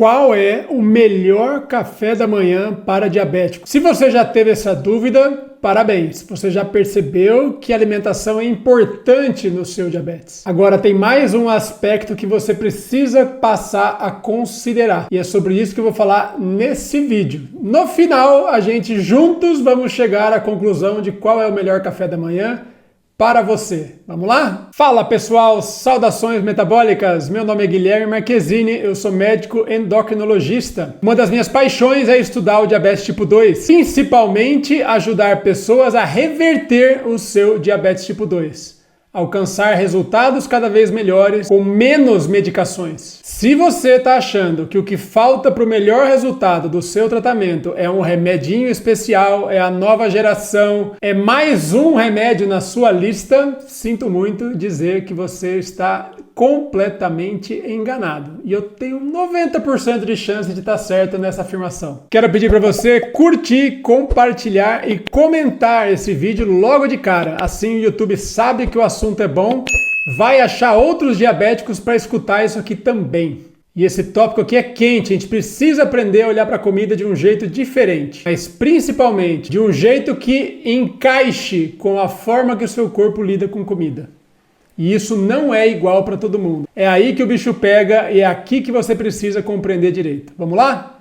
Qual é o melhor café da manhã para diabético? Se você já teve essa dúvida, parabéns! Você já percebeu que a alimentação é importante no seu diabetes. Agora tem mais um aspecto que você precisa passar a considerar. E é sobre isso que eu vou falar nesse vídeo. No final, a gente juntos vamos chegar à conclusão de qual é o melhor café da manhã para você. Vamos lá? Fala pessoal, saudações metabólicas! Meu nome é Guilherme Marquezini, eu sou médico endocrinologista. Uma das minhas paixões é estudar o diabetes tipo 2, principalmente ajudar pessoas a reverter o seu diabetes tipo 2. Alcançar resultados cada vez melhores com menos medicações. Se você está achando que o que falta para o melhor resultado do seu tratamento é um remedinho especial, é a nova geração, é mais um remédio na sua lista, sinto muito dizer que você está completamente enganado. E eu tenho 90% de chance de estar certo nessa afirmação. Quero pedir para você curtir, compartilhar e comentar esse vídeo logo de cara. Assim o YouTube sabe que o assunto é bom, vai achar outros diabéticos para escutar isso aqui também. E esse tópico aqui é quente, a gente precisa aprender a olhar para a comida de um jeito diferente, mas principalmente de um jeito que encaixe com a forma que o seu corpo lida com comida. E isso não é igual para todo mundo. É aí que o bicho pega e é aqui que você precisa compreender direito. Vamos lá?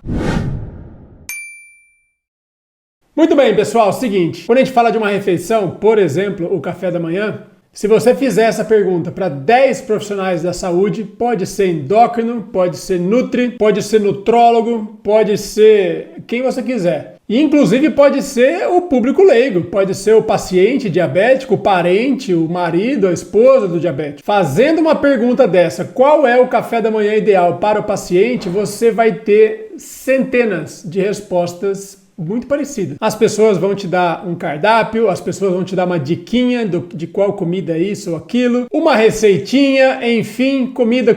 Muito bem, pessoal, seguinte, quando a gente fala de uma refeição, por exemplo, o café da manhã, se você fizer essa pergunta para 10 profissionais da saúde, pode ser endócrino, pode ser nutri, pode ser nutrólogo, pode ser quem você quiser. E inclusive pode ser o público leigo, pode ser o paciente diabético, o parente, o marido, a esposa do diabético. Fazendo uma pergunta dessa, qual é o café da manhã ideal para o paciente, você vai ter centenas de respostas muito parecida. As pessoas vão te dar um cardápio, as pessoas vão te dar uma diquinha de qual comida é isso ou aquilo, uma receitinha, enfim, comida,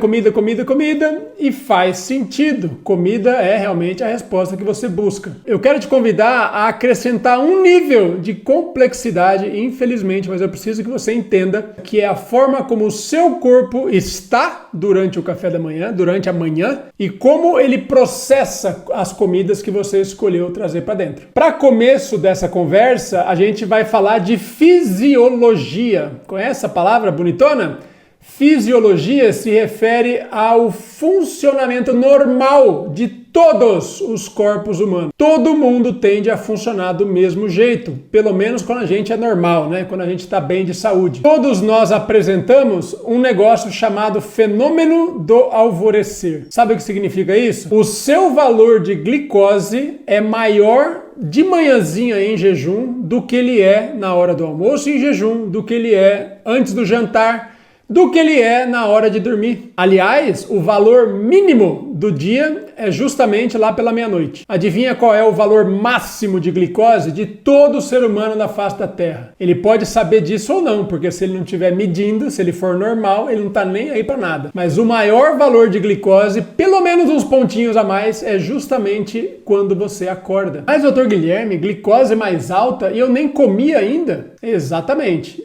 e faz sentido. Comida é realmente a resposta que você busca. Eu quero te convidar a acrescentar um nível de complexidade, infelizmente, mas eu preciso que você entenda que é a forma como o seu corpo está durante o café da manhã, durante a manhã, e como ele processa as comidas que você escolheu trazer para dentro. Para começo dessa conversa, a gente vai falar de fisiologia. Conhece a palavra bonitona? Fisiologia se refere ao funcionamento normal de todos os corpos humanos. Todo mundo tende a funcionar do mesmo jeito, pelo menos quando a gente é normal, né? Quando a gente está bem de saúde. Todos nós apresentamos um negócio chamado fenômeno do alvorecer. Sabe o que significa isso? O seu valor de glicose é maior de manhãzinha em jejum do que ele é na hora do almoço em jejum, do que ele é antes do jantar, do que ele é na hora de dormir. Aliás, o valor mínimo do dia é justamente lá pela meia-noite. Adivinha qual é o valor máximo de glicose de todo ser humano na face da Terra? Ele pode saber disso ou não, porque se ele não estiver medindo, se ele for normal, ele não está nem aí para nada. Mas o maior valor de glicose, pelo menos uns pontinhos a mais, é justamente quando você acorda. Mas, doutor Guilherme, glicose mais alta e eu nem comi ainda? Exatamente.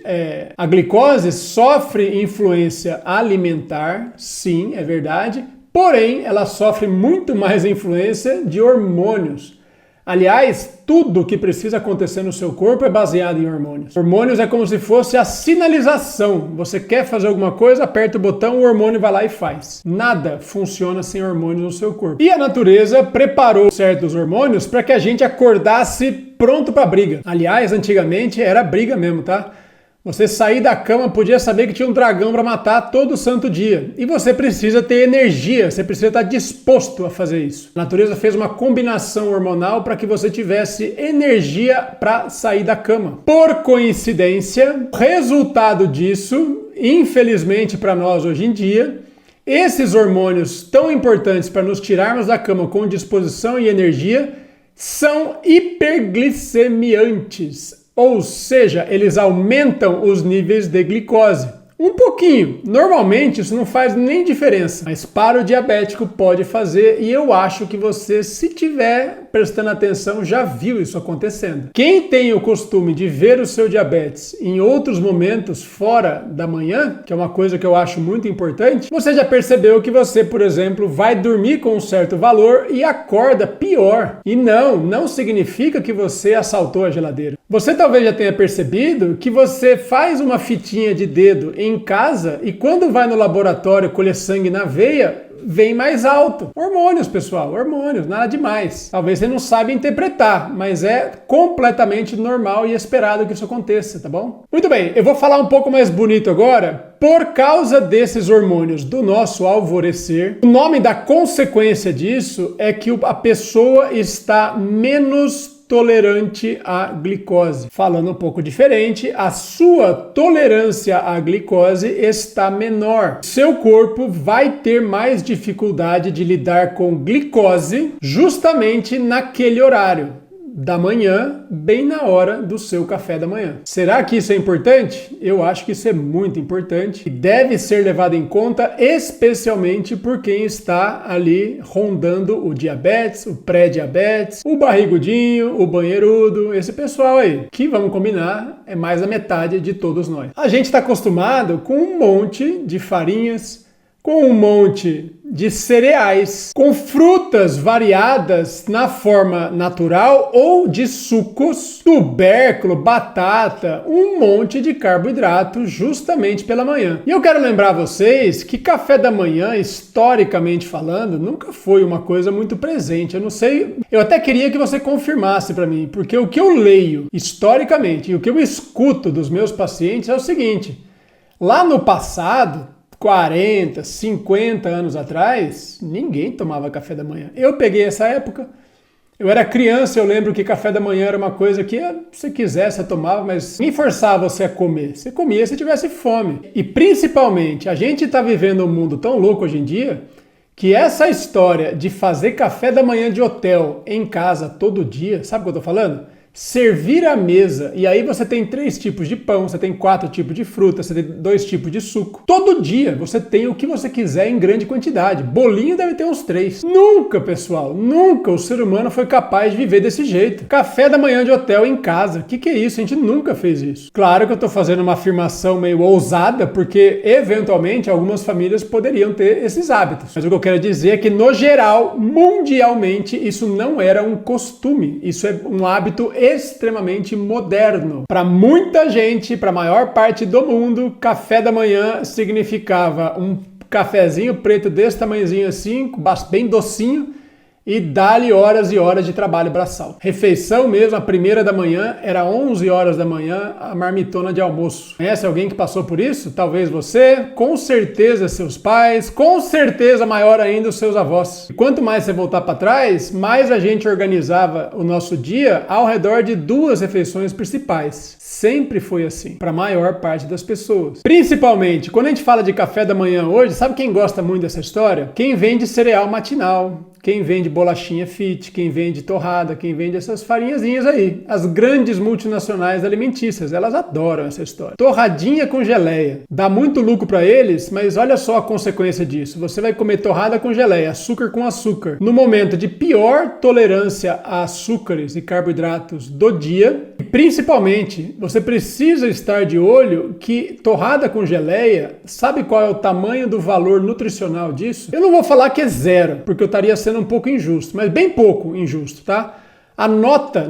A glicose sofre influência alimentar, sim, é verdade, porém ela sofre muito mais influência de hormônios. Aliás, tudo que precisa acontecer no seu corpo é baseado em hormônios. Hormônios é como se fosse a sinalização. Você quer fazer alguma coisa, aperta o botão, o hormônio vai lá e faz. Nada funciona sem hormônios no seu corpo. E a natureza preparou certos hormônios para que a gente acordasse pronto para briga. Aliás, antigamente era briga mesmo, tá? Você sair da cama podia saber que tinha um dragão para matar todo santo dia. E você precisa ter energia, você precisa estar disposto a fazer isso. A natureza fez uma combinação hormonal para que você tivesse energia para sair da cama. Por coincidência, resultado disso, infelizmente para nós hoje em dia, esses hormônios tão importantes para nos tirarmos da cama com disposição e energia são hiperglicemiantes. Ou seja, eles aumentam os níveis de glicose. Um pouquinho. Normalmente isso não faz nem diferença, mas para o diabético pode fazer e eu acho que você, se tiver prestando atenção, já viu isso acontecendo. Quem tem o costume de ver o seu diabetes em outros momentos fora da manhã, que é uma coisa que eu acho muito importante, você já percebeu que você, por exemplo, vai dormir com um certo valor e acorda pior. E não significa que você assaltou a geladeira. Você talvez já tenha percebido que você faz uma fitinha de dedo em casa e quando vai no laboratório colher sangue na veia, vem mais alto. Hormônios, pessoal, hormônios, nada demais. Talvez você não saiba interpretar, mas é completamente normal e esperado que isso aconteça, tá bom? Muito bem, eu vou falar um pouco mais bonito agora. Por causa desses hormônios do nosso alvorecer, o nome da consequência disso é que a pessoa está menos tolerante à glicose. Falando um pouco diferente, a sua tolerância à glicose está menor. Seu corpo vai ter mais dificuldade de lidar com glicose justamente naquele horário da manhã, bem na hora do seu café da manhã. Será que isso é importante? Eu acho que isso é muito importante e deve ser levado em conta, especialmente por quem está ali rondando o diabetes, o pré-diabetes, o barrigudinho, o banheirudo, esse pessoal aí, que vamos combinar, é mais da metade de todos nós. A gente está acostumado com um monte de farinhas, com um monte de cereais, com frutas variadas na forma natural ou de sucos, tubérculo, batata, um monte de carboidrato justamente pela manhã. E eu quero lembrar vocês que café da manhã, historicamente falando, nunca foi uma coisa muito presente. Eu não sei, eu até queria que você confirmasse para mim, porque o que eu leio historicamente e o que eu escuto dos meus pacientes é o seguinte: lá no passado, 40, 50 anos atrás, ninguém tomava café da manhã. Eu peguei essa época, eu era criança, eu lembro que café da manhã era uma coisa que, se quisesse, você tomava, mas ninguém forçava você a comer. Você comia se tivesse fome. E principalmente, a gente está vivendo um mundo tão louco hoje em dia, que essa história de fazer café da manhã de hotel em casa todo dia, sabe o que eu tô falando? Servir a mesa, e aí você tem 3 tipos de pão, você tem 4 tipos de fruta, você tem 2 tipos de suco. Todo dia você tem o que você quiser em grande quantidade. Bolinho deve ter uns 3. Nunca, pessoal, nunca o ser humano foi capaz de viver desse jeito. Café da manhã de hotel em casa. O que é isso? A gente nunca fez isso. Claro que eu tô fazendo uma afirmação meio ousada, porque eventualmente algumas famílias poderiam ter esses hábitos. Mas o que eu quero dizer é que, no geral, mundialmente, isso não era um costume. Isso é um hábito extremamente moderno. Para muita gente, para a maior parte do mundo, café da manhã significava um cafezinho preto desse tamanhozinho assim, bem docinho, e dá-lhe horas e horas de trabalho braçal. Refeição mesmo, a primeira da manhã, era 11 horas da manhã, a marmitona de almoço. Conhece alguém que passou por isso? Talvez você, com certeza seus pais, com certeza maior ainda os seus avós. E quanto mais você voltar para trás, mais a gente organizava o nosso dia ao redor de 2 refeições principais. Sempre foi assim, para a maior parte das pessoas. Principalmente, quando a gente fala de café da manhã hoje, sabe quem gosta muito dessa história? Quem vende cereal matinal, quem vende bolachinha fit, quem vende torrada, quem vende essas farinhazinhas aí. As grandes multinacionais alimentícias, elas adoram essa história. Torradinha com geleia. Dá muito lucro para eles, mas olha só a consequência disso. Você vai comer torrada com geleia, açúcar com açúcar. No momento de pior tolerância a açúcares e carboidratos do dia, e principalmente, você precisa estar de olho que torrada com geleia, sabe qual é o tamanho do valor nutricional disso? Eu não vou falar que é 0, porque eu estaria sendo um pouco injusto, mas bem pouco injusto, tá? A nota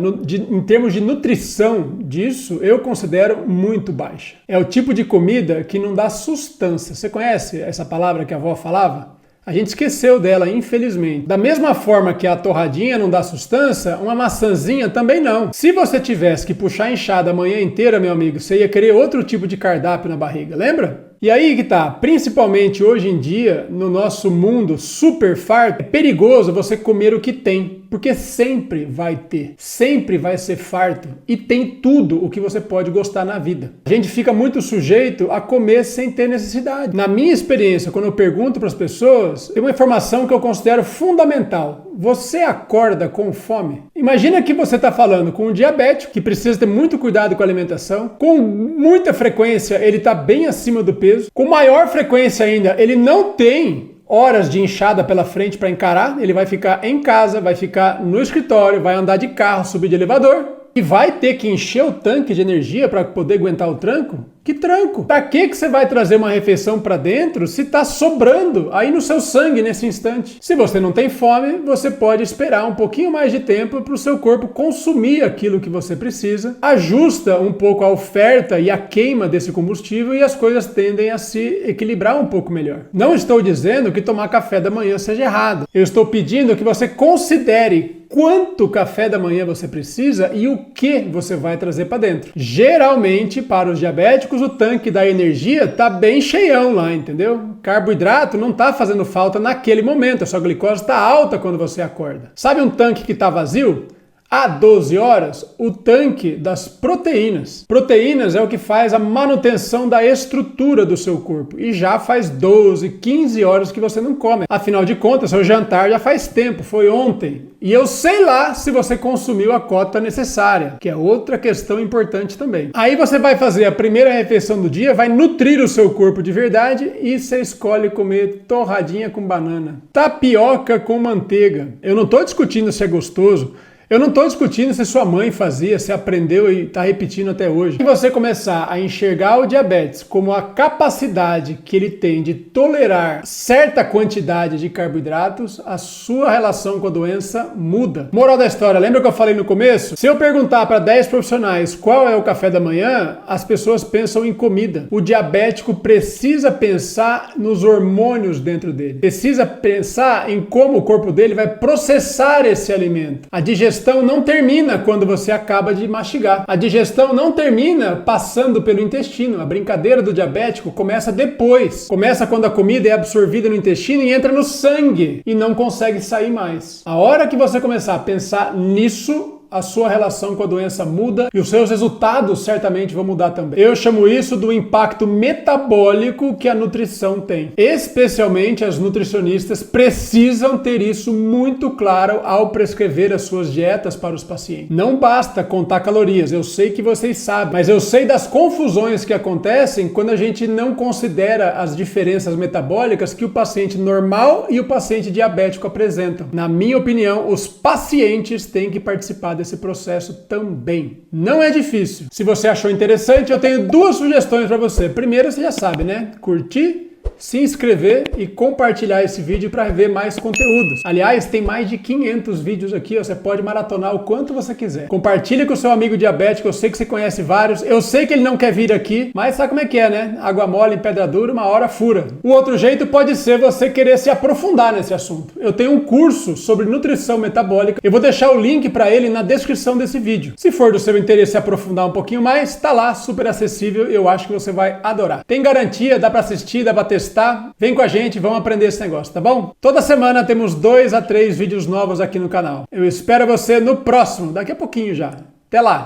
em termos de nutrição disso eu considero muito baixa. É o tipo de comida que não dá sustância. Você conhece essa palavra que a avó falava? A gente esqueceu dela, infelizmente. Da mesma forma que a torradinha não dá sustância, uma maçãzinha também não. Se você tivesse que puxar a enxada a manhã inteira, meu amigo, você ia querer outro tipo de cardápio na barriga, lembra? E aí que tá, principalmente hoje em dia, no nosso mundo super farto, é perigoso você comer o que tem, porque sempre vai ter, sempre vai ser farto e tem tudo o que você pode gostar na vida. A gente fica muito sujeito a comer sem ter necessidade. Na minha experiência, quando eu pergunto para as pessoas, tem uma informação que eu considero fundamental. você acorda com fome? Imagina que você está falando com um diabético que precisa ter muito cuidado com a alimentação, com muita frequência ele está bem acima do peso, com maior frequência ainda ele não tem horas de inchada pela frente para encarar, ele vai ficar em casa, vai ficar no escritório, vai andar de carro, subir de elevador e vai ter que encher o tanque de energia para poder aguentar o tranco? Que tranco? Pra que você vai trazer uma refeição para dentro se tá sobrando aí no seu sangue nesse instante? Se você não tem fome, você pode esperar um pouquinho mais de tempo para o seu corpo consumir aquilo que você precisa, ajusta um pouco a oferta e a queima desse combustível e as coisas tendem a se equilibrar um pouco melhor. Não estou dizendo que tomar café da manhã seja errado. Eu estou pedindo que você considere quanto café da manhã você precisa e o que você vai trazer para dentro. Geralmente, para os diabéticos, o tanque da energia tá bem cheião lá, entendeu? Carboidrato não tá fazendo falta naquele momento, a sua glicose está alta quando você acorda. Sabe um tanque que tá vazio? Há 12 horas, o tanque das proteínas. Proteínas é o que faz a manutenção da estrutura do seu corpo. E já faz 12, 15 horas que você não come. Afinal de contas, seu jantar já faz tempo, foi ontem. E eu sei lá se você consumiu a cota necessária, que é outra questão importante também. Aí você vai fazer a primeira refeição do dia, vai nutrir o seu corpo de verdade e você escolhe comer torradinha com banana, tapioca com manteiga. Eu não estou discutindo se é gostoso. Eu não estou discutindo se sua mãe fazia, se aprendeu e está repetindo até hoje. Se você começar a enxergar o diabetes como a capacidade que ele tem de tolerar certa quantidade de carboidratos, a sua relação com a doença muda. Moral da história, lembra que eu falei no começo? Se eu perguntar para 10 profissionais qual é o café da manhã, as pessoas pensam em comida. O diabético precisa pensar nos hormônios dentro dele. Precisa pensar em como o corpo dele vai processar esse alimento. A digestão não termina quando você acaba de mastigar. A digestão não termina passando pelo intestino. A brincadeira do diabético começa depois. Começa quando a comida é absorvida no intestino e entra no sangue e não consegue sair mais. A hora que você começar a pensar nisso, a sua relação com a doença muda e os seus resultados certamente vão mudar também. Eu chamo isso do impacto metabólico que a nutrição tem. Especialmente as nutricionistas precisam ter isso muito claro ao prescrever as suas dietas para os pacientes. Não basta contar calorias, eu sei que vocês sabem, mas eu sei das confusões que acontecem quando a gente não considera as diferenças metabólicas que o paciente normal e o paciente diabético apresentam. Na minha opinião, os pacientes têm que participar desse processo também. Não é difícil. Se você achou interessante, eu tenho duas sugestões para você. Primeiro, você já sabe, né? Curtir, se inscrever e compartilhar esse vídeo para ver mais conteúdos. Aliás, tem mais de 500 vídeos aqui, você pode maratonar o quanto você quiser. Compartilhe com o seu amigo diabético, eu sei que você conhece vários, eu sei que ele não quer vir aqui, mas sabe como é que é, né? Água mole em pedra dura, uma hora fura. O outro jeito pode ser você querer se aprofundar nesse assunto. Eu tenho um curso sobre nutrição metabólica, eu vou deixar o link para ele na descrição desse vídeo. Se for do seu interesse se aprofundar um pouquinho mais, tá lá, super acessível, eu acho que você vai adorar. Tem garantia, dá para assistir, dá para testar. Vem com a gente, vamos aprender esse negócio, tá bom? Toda semana temos 2 a 3 vídeos novos aqui no canal. Eu espero você no próximo, daqui a pouquinho já. Até lá!